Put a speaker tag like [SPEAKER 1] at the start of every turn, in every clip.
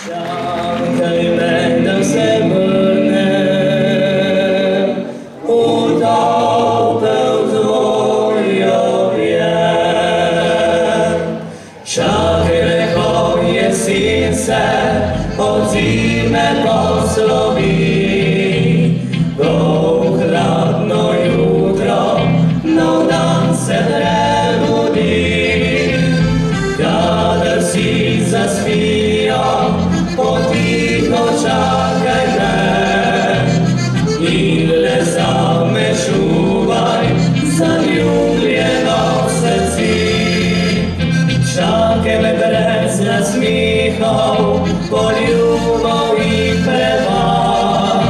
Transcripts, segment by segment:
[SPEAKER 1] Čakaj me da se vrnem utope u tvoj objem. Čakaj reho je since od zime poslovi, go hladno jutro, nov dan se prebudi. Kadar si zaspijal, potiho čakaj me in le zame čuvaj zaljubljeno srci. Čakaj me brez nasmihov, poljubov in prevar,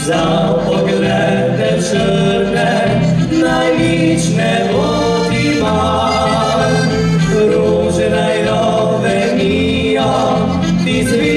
[SPEAKER 1] za poglede črne naj nič ne otima. Ruže naj rovenijo, ti zvijaj